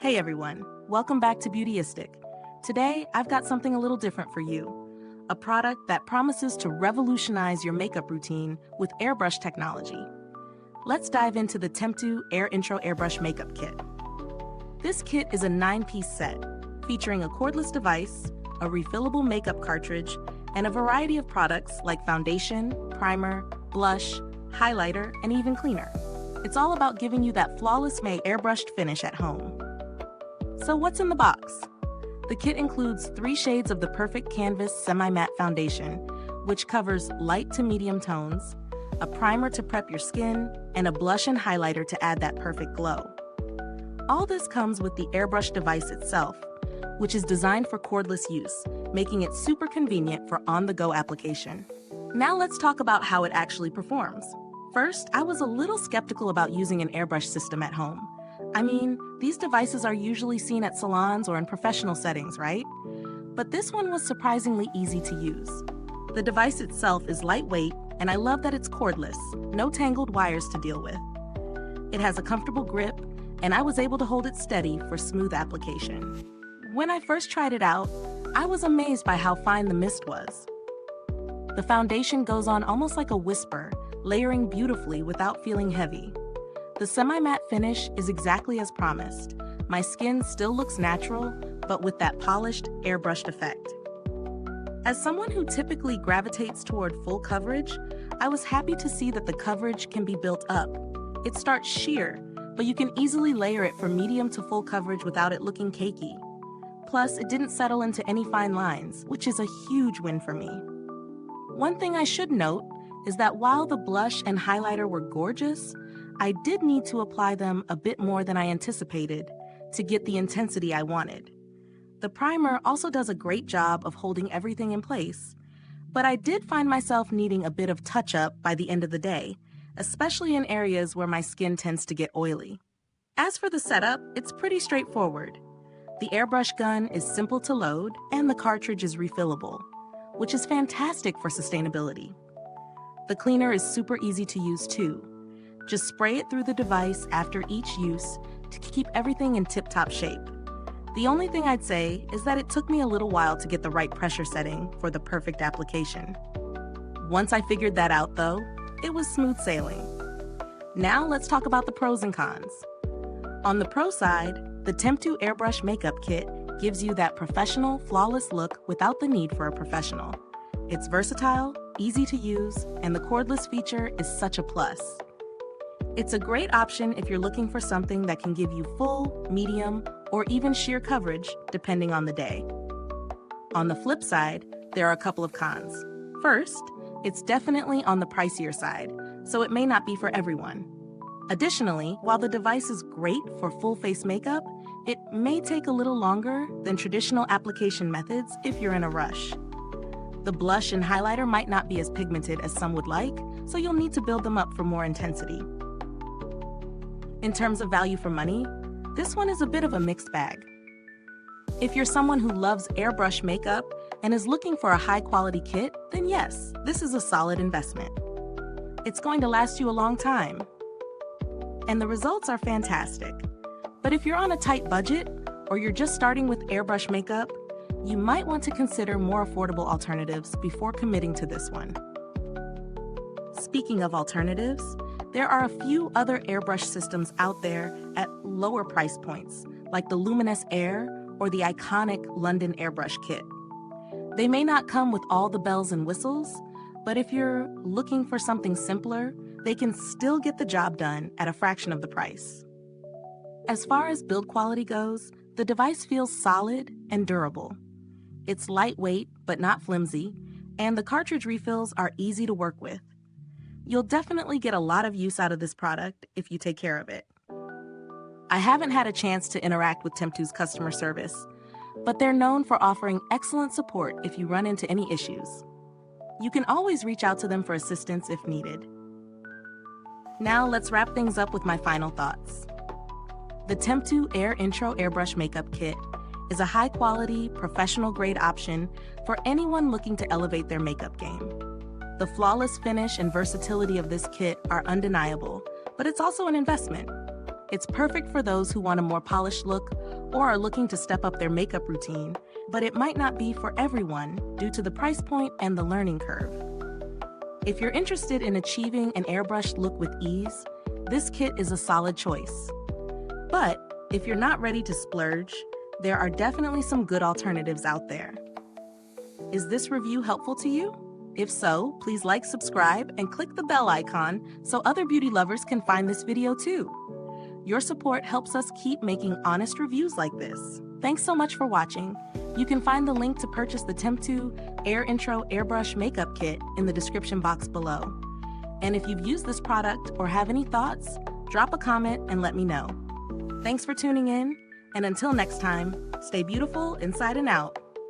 Hey everyone, welcome back to Beautyistic. Today, I've got something a little different for you. A product that promises to revolutionize your makeup routine with airbrush technology. Let's dive into the TEMPTU Air Intro Airbrush Makeup Kit. This kit is a 9-piece set, featuring a cordless device, a refillable makeup cartridge, and a variety of products like foundation, primer, blush, highlighter, and even cleaner. It's all about giving you that flawless airbrushed finish at home. So what's in the box? The kit includes 3 shades of the Perfect Canvas Semi-Matte Foundation, which covers light to medium tones, a primer to prep your skin, and a blush and highlighter to add that perfect glow. All this comes with the airbrush device itself, which is designed for cordless use, making it super convenient for on-the-go application. Now let's talk about how it actually performs. First, I was a little skeptical about using an airbrush system at home. I mean, these devices are usually seen at salons or in professional settings, right? But this one was surprisingly easy to use. The device itself is lightweight, and I love that it's cordless, no tangled wires to deal with. It has a comfortable grip, and I was able to hold it steady for smooth application. When I first tried it out, I was amazed by how fine the mist was. The foundation goes on almost like a whisper, layering beautifully without feeling heavy. The semi-matte finish is exactly as promised. My skin still looks natural, but with that polished, airbrushed effect. As someone who typically gravitates toward full coverage, I was happy to see that the coverage can be built up. It starts sheer, but you can easily layer it from medium to full coverage without it looking cakey. Plus, it didn't settle into any fine lines, which is a huge win for me. One thing I should note is that while the blush and highlighter were gorgeous, I did need to apply them a bit more than I anticipated to get the intensity I wanted. The primer also does a great job of holding everything in place, but I did find myself needing a bit of touch-up by the end of the day, especially in areas where my skin tends to get oily. As for the setup, it's pretty straightforward. The airbrush gun is simple to load, and the cartridge is refillable, which is fantastic for sustainability. The cleaner is super easy to use too. Just spray it through the device after each use to keep everything in tip-top shape. The only thing I'd say is that it took me a little while to get the right pressure setting for the perfect application. Once I figured that out though, it was smooth sailing. Now let's talk about the pros and cons. On the pro side, the TEMPTU Airbrush Makeup Kit gives you that professional, flawless look without the need for a professional. It's versatile, easy to use, and the cordless feature is such a plus. It's a great option if you're looking for something that can give you full, medium, or even sheer coverage, depending on the day. On the flip side, there are a couple of cons. First, it's definitely on the pricier side, so it may not be for everyone. Additionally, while the device is great for full face makeup, it may take a little longer than traditional application methods if you're in a rush. The blush and highlighter might not be as pigmented as some would like, so you'll need to build them up for more intensity. In terms of value for money, this one is a bit of a mixed bag. If you're someone who loves airbrush makeup and is looking for a high-quality kit, then yes, this is a solid investment. It's going to last you a long time, and the results are fantastic. But if you're on a tight budget, or you're just starting with airbrush makeup, you might want to consider more affordable alternatives before committing to this one. Speaking of alternatives, there are a few other airbrush systems out there at lower price points, like the Luminous Air or the iconic London Airbrush Kit. They may not come with all the bells and whistles, but if you're looking for something simpler, they can still get the job done at a fraction of the price. As far as build quality goes, the device feels solid and durable. It's lightweight but not flimsy, and the cartridge refills are easy to work with. You'll definitely get a lot of use out of this product if you take care of it. I haven't had a chance to interact with TEMPTU's customer service, but they're known for offering excellent support if you run into any issues. You can always reach out to them for assistance if needed. Now let's wrap things up with my final thoughts. The TEMPTU Air Intro Airbrush Makeup Kit is a high-quality, professional-grade option for anyone looking to elevate their makeup game. The flawless finish and versatility of this kit are undeniable, but it's also an investment. It's perfect for those who want a more polished look or are looking to step up their makeup routine, but it might not be for everyone due to the price point and the learning curve. If you're interested in achieving an airbrushed look with ease, this kit is a solid choice. But if you're not ready to splurge, there are definitely some good alternatives out there. Is this review helpful to you? If so, please like, subscribe, and click the bell icon so other beauty lovers can find this video too. Your support helps us keep making honest reviews like this. Thanks so much for watching. You can find the link to purchase the TEMPTU Air Intro Airbrush Makeup Kit in the description box below. And if you've used this product or have any thoughts, drop a comment and let me know. Thanks for tuning in, and until next time, stay beautiful inside and out.